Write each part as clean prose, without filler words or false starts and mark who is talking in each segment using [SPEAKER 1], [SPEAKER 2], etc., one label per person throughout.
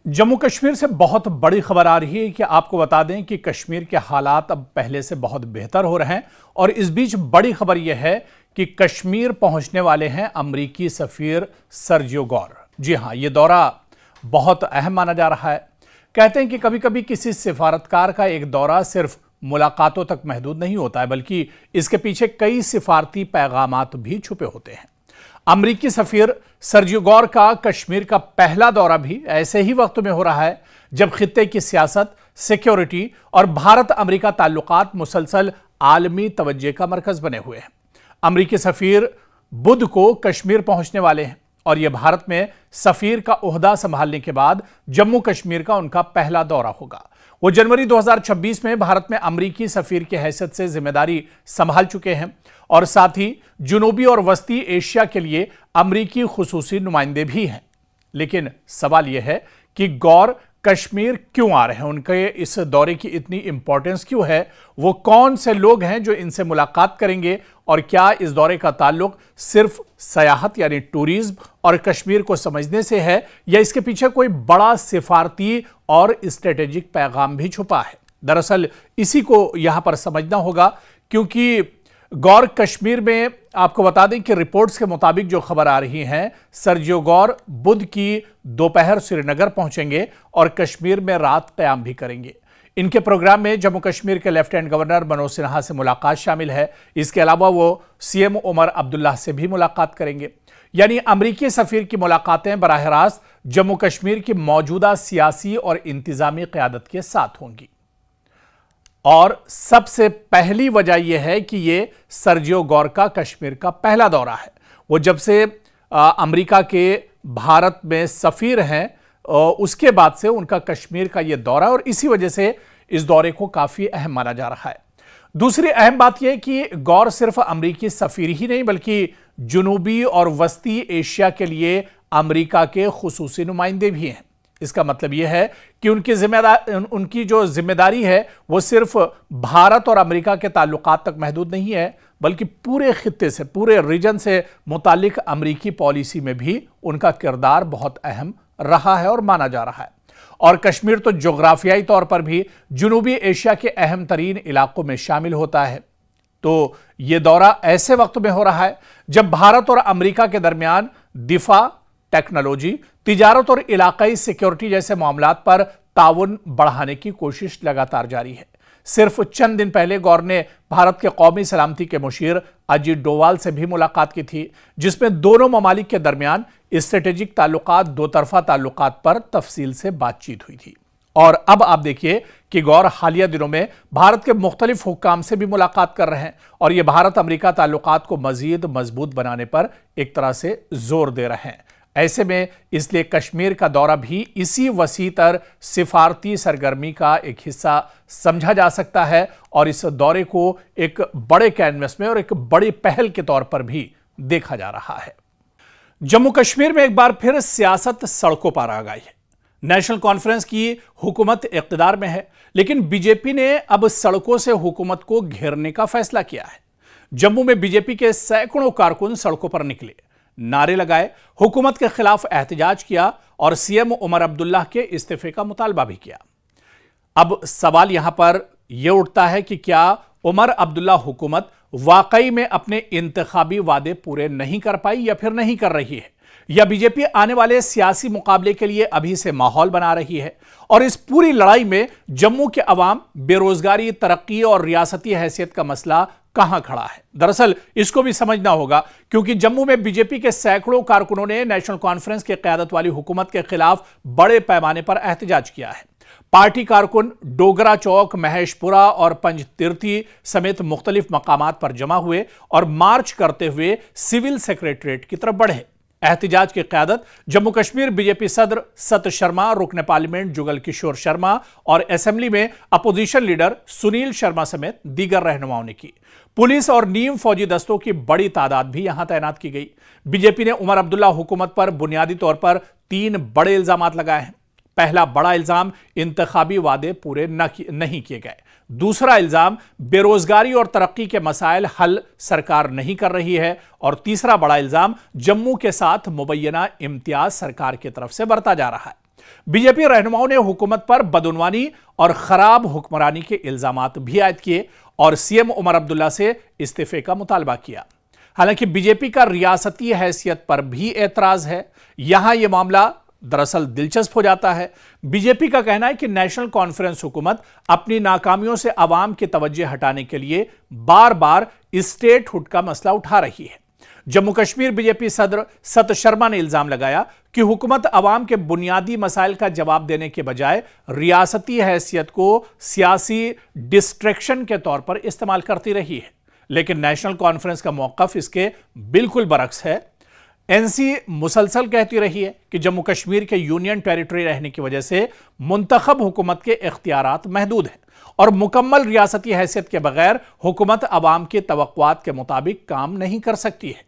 [SPEAKER 1] जम्मू कश्मीर से बहुत बड़ी खबर आ रही है कि आपको बता दें कि कश्मीर के हालात अब पहले से बहुत बेहतर हो रहे हैं। और इस बीच बड़ी खबर यह है कि कश्मीर पहुंचने वाले हैं अमेरिकी सफीर सर्जियो गौर। जी हां, यह दौरा बहुत अहम माना जा रहा है। कहते हैं कि कभी कभी किसी सिफारतकार का एक दौरा सिर्फ मुलाकातों तक महदूद नहीं होता है, बल्कि इसके पीछे कई सिफारती पैगामात भी छुपे होते हैं। अमेरिकी सफीर सर्जियो गौर का कश्मीर का पहला दौरा भी ऐसे ही वक्त में हो रहा है जब खित्ते की सियासत, सिक्योरिटी और भारत अमेरिका ताल्लुकात मुसलसल आलमी तवज्जे का मरकज बने हुए हैं। अमेरिकी सफीर बुध को कश्मीर पहुंचने वाले हैं और यह भारत में सफीर का ओहदा संभालने के बाद जम्मू कश्मीर का उनका पहला दौरा होगा। वो जनवरी 2026 में भारत में अमेरिकी सफीर की हैसियत से जिम्मेदारी संभाल चुके हैं और साथ ही जुनूबी और वस्ती एशिया के लिए अमेरिकी खुसूसी नुमाइंदे भी हैं। लेकिन सवाल यह है कि गौर कश्मीर क्यों आ रहे हैं, उनके इस दौरे की इतनी इंपॉर्टेंस क्यों है, वो कौन से लोग हैं जो इनसे मुलाकात करेंगे और क्या इस दौरे का ताल्लुक सिर्फ सयाहत यानी टूरिज्म और कश्मीर को समझने से है या इसके पीछे कोई बड़ा सिफारती और स्ट्रेटेजिक पैगाम भी छुपा है। दरअसल इसी को यहां पर समझना होगा, क्योंकि गौर कश्मीर में आपको बता दें कि रिपोर्ट्स के मुताबिक जो खबर आ रही है, सर्जियो गौर बुध की दोपहर श्रीनगर पहुंचेंगे और कश्मीर में रात क़याम भी करेंगे। इनके प्रोग्राम में जम्मू कश्मीर के लेफ्टिनेंट गवर्नर मनोज सिन्हा से मुलाकात शामिल है। इसके अलावा वो सीएम उमर अब्दुल्ला से भी मुलाकात करेंगे। यानी अमेरिकी सफीर की मुलाकातें बराह रास्त जम्मू कश्मीर की मौजूदा सियासी और इंतजामी क़यादत के साथ होंगी। और सबसे पहली वजह यह है कि यह सर्जियो गौर का कश्मीर का पहला दौरा है। वो जब से अमेरिका के भारत में सफीर हैं उसके बाद से उनका कश्मीर का यह दौरा, और इसी वजह से इस दौरे को काफी अहम माना जा रहा है। दूसरी अहम बात यह कि गौर सिर्फ अमेरिकी सफीर ही नहीं बल्कि जुनूबी और वस्ती एशिया के लिए अमेरिका के खुसूसी नुमाइंदे भी हैं। इसका मतलब यह है कि उनकी जो जिम्मेदारी है वो सिर्फ भारत और अमेरिका के ताल्लुकात तक महदूद नहीं है, बल्कि पूरे खित्ते से, पूरे रीजन से मुतालिक अमेरिकी पॉलिसी में भी उनका किरदार बहुत अहम रहा है और माना जा रहा है। और कश्मीर तो जोग्राफियाई तौर पर भी जुनूबी एशिया के अहम तरीन इलाकों में शामिल होता है। तो यह दौरा ऐसे वक्त में हो रहा है जब भारत और अमेरिका के दरमियान दिफा, टेक्नोलॉजी, तिजारत और इलाकाई सिक्योरिटी जैसे मामलात पर ताउन बढ़ाने की कोशिश लगातार जारी है। सिर्फ चंद दिन पहले गौर ने भारत के कौमी सलामती के मुशीर अजीत डोवाल से भी मुलाकात की थी, जिसमें दोनों ममालिक के दरमियान स्ट्रेटेजिक ताल्लुकात, दो तरफा ताल्लुकात पर तफसील से बातचीत हुई थी। और अब आप देखिए कि गौर हालिया दिनों में भारत के मुख्तलिफ हुक्काम से भी मुलाकात कर रहे हैं और ये भारत अमेरिका ताल्लुकात को मजीद मजबूत बनाने पर एक तरह से जोर दे रहे हैं। ऐसे में इसलिए कश्मीर का दौरा भी इसी वसीतर सिफारती सरगर्मी का एक हिस्सा समझा जा सकता है और इस दौरे को एक बड़े कैनवस में और एक बड़ी पहल के तौर पर भी देखा जा रहा है। जम्मू कश्मीर में एक बार फिर सियासत सड़कों पर आ गई है। नेशनल कॉन्फ्रेंस की हुकूमत इक़्तिदार में है, लेकिन बीजेपी ने अब सड़कों से हुकूमत को घेरने का फैसला किया है। जम्मू में बीजेपी के सैकड़ों कारकुन सड़कों पर निकले, नारे लगाए, हुकूमत के खिलाफ एहतजाज किया और सीएम उमर अब्दुल्ला के इस्तीफे का मुतालबा भी किया। अब सवाल यहां पर यह उठता है कि क्या उमर अब्दुल्ला हुकूमत वाकई में अपने इंतखाबी वादे पूरे नहीं कर पाई या फिर नहीं कर रही है, या बीजेपी आने वाले सियासी मुकाबले के लिए अभी से माहौल बना रही है। और इस पूरी लड़ाई में जम्मू के अवाम, बेरोजगारी, तरक्की और रियासती हैसियत का मसला कहां खड़ा है। दरअसल इसको भी समझना होगा, क्योंकि जम्मू में बीजेपी के सैकड़ों कारकुनों ने नेशनल कॉन्फ्रेंस की क़यादत वाली हुकूमत के खिलाफ बड़े पैमाने पर एहतजाज किया है। पार्टी कारकुन डोगरा चौक, महेशपुरा और पंजतीर्थी समेत मुख्तलिफ मकामात पर जमा हुए और मार्च करते हुए सिविल सेक्रेटरीट की तरफ बढ़े। एहतजाज की क़यादत जम्मू कश्मीर बीजेपी सदर सत शर्मा, रुकन पार्लियामेंट जुगल किशोर शर्मा और असेंबली में अपोजिशन लीडर सुनील शर्मा समेत दीगर रहनुमाओं ने की। पुलिस और नीम फौजी दस्तों की बड़ी तादाद भी यहां तैनात की गई। बीजेपी ने उमर अब्दुल्ला हुकूमत पर बुनियादी तौर पर 3 बड़े इल्जाम लगाए हैं। पहला बड़ा इल्जाम, इंतखाबी वादे पूरे नहीं किए गए। दूसरा इल्जाम, बेरोजगारी और तरक्की के मसाइल हल सरकार नहीं कर रही है। और तीसरा बड़ा इल्जाम, जम्मू के साथ मुबैना इम्तियाज सरकार की तरफ से बरता जा रहा है। बीजेपी रहनुमाओं ने हुकूमत पर बदउनवानी और खराब हुक्मरानी के इल्जामात भी आयद किए और सीएम उमर अब्दुल्ला से इस्तीफे का मुतालबा किया। हालांकि बीजेपी का रियासती हैसियत पर भी एतराज है। यहां यह मामला दरअसल दिलचस्प हो जाता है। बीजेपी का कहना है कि नेशनल कॉन्फ्रेंस हुकूमत अपनी नाकामियों से अवाम की तवज्जो हटाने के लिए बार बार स्टेटहुड का मसला उठा रही है। जम्मू कश्मीर बीजेपी सदर सत शर्मा ने इल्जाम लगाया कि हुकूमत अवाम के बुनियादी मसाइल का जवाब देने के बजाय रियासती हैसियत को सियासी डिस्ट्रैक्शन के तौर पर इस्तेमाल करती रही है। लेकिन नेशनल कॉन्फ्रेंस का मौकफ इसके बिल्कुल बरक्स है। एनसी मुसलसल कहती रही है कि जम्मू कश्मीर के यूनियन टेरिटरी रहने की वजह से मुंतखब हुकूमत के इख्तियारात महदूद हैं और मुकम्मल रियासती हैसियत के बगैर हुकूमत अवाम की तवक्कुआत के मुताबिक काम नहीं कर सकती है।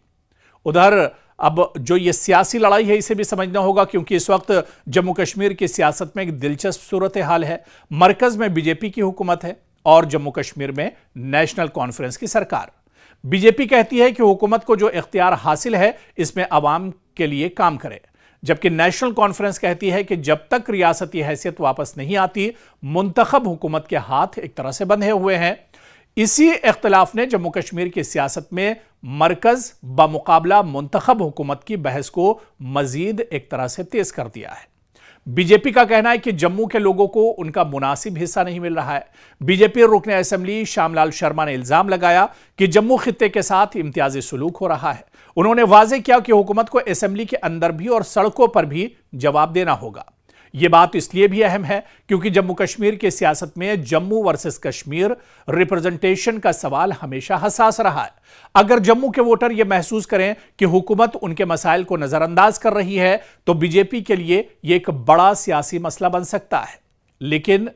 [SPEAKER 1] उधर अब जो ये सियासी लड़ाई है इसे भी समझना होगा, क्योंकि इस वक्त जम्मू कश्मीर की सियासत में एक दिलचस्प सूरत हाल है। मरकज में बीजेपी की हुकूमत है और जम्मू कश्मीर में नेशनल कॉन्फ्रेंस की सरकार। बीजेपी कहती है कि हुकूमत को जो इख्तियार हासिल है इसमें अवाम के लिए काम करे, जबकि नेशनल कॉन्फ्रेंस कहती है कि जब तक रियासती हैसियत वापस नहीं आती मुंतखब हुकूमत के हाथ एक तरह से बंधे हुए हैं। इसी इख्तिलाफ ने जम्मू कश्मीर की सियासत में मरकज बमुकाबला मुंतखब हुकूमत की बहस को मजीद एक तरह से तेज कर दिया है। बीजेपी का कहना है कि जम्मू के लोगों को उनका मुनासिब हिस्सा नहीं मिल रहा है। बीजेपी रुकने असेंबली श्यामलाल शर्मा ने इल्जाम लगाया कि जम्मू खित्ते के साथ इम्तियाजी सुलूक हो रहा है। उन्होंने वाजे किया कि हुकूमत को असेंबली के अंदर भी और सड़कों पर भी जवाब देना होगा। यह बात इसलिए भी अहम है क्योंकि जम्मू कश्मीर की सियासत में जम्मू वर्सेस कश्मीर रिप्रेजेंटेशन का सवाल हमेशा हसास रहा है। अगर जम्मू के वोटर यह महसूस करें कि हुकूमत उनके मसाइल को नजरअंदाज कर रही है तो बीजेपी के लिए यह एक बड़ा सियासी मसला बन सकता है। लेकिन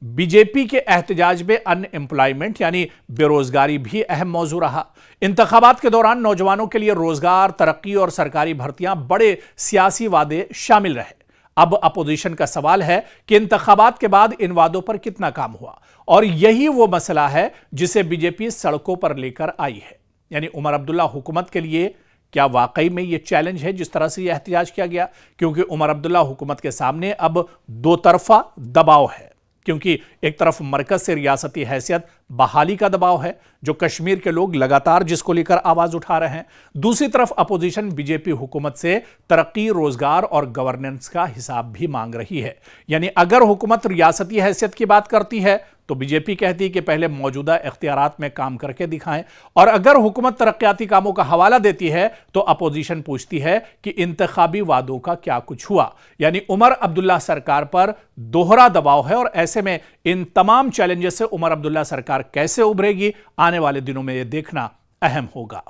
[SPEAKER 1] बीजेपी के एहतजाज में अनएम्प्लॉयमेंट यानी बेरोजगारी भी अहम मौजू रहा। इंतखाबात के दौरान नौजवानों के लिए रोजगार, तरक्की और सरकारी भर्तियां बड़े सियासी वादे शामिल रहे। अब अपोजिशन का सवाल है कि इंतखाबात के बाद इन वादों पर कितना काम हुआ, और यही वो मसला है जिसे बीजेपी सड़कों पर लेकर आई है। यानी उमर अब्दुल्ला हुकूमत के लिए क्या वाकई में यह चैलेंज है जिस तरह से यह एहतजाज किया गया, क्योंकि उमर अब्दुल्ला हुकूमत के सामने अब दो तरफा दबाव है। क्योंकि एक तरफ मरकज से रियासती हैसियत बहाली का दबाव है जो कश्मीर के लोग लगातार जिसको लेकर आवाज उठा रहे हैं, दूसरी तरफ अपोजिशन बीजेपी हुकूमत से तरक्की, रोजगार और गवर्नेंस का हिसाब भी मांग रही है। यानी अगर हुकूमत रियासती हैसियत की बात करती है तो बीजेपी कहती है कि पहले मौजूदा इख्तियारात में काम करके दिखाएं, और अगर हुकूमत तरक्याती कामों का हवाला देती है तो अपोजिशन पूछती है कि इंतखाबी वादों का क्या कुछ हुआ। यानी उमर अब्दुल्ला सरकार पर दोहरा दबाव है, और ऐसे में इन तमाम चैलेंजेस से उमर अब्दुल्ला सरकार कैसे उभरेगी, आने वाले दिनों में यह देखना अहम होगा।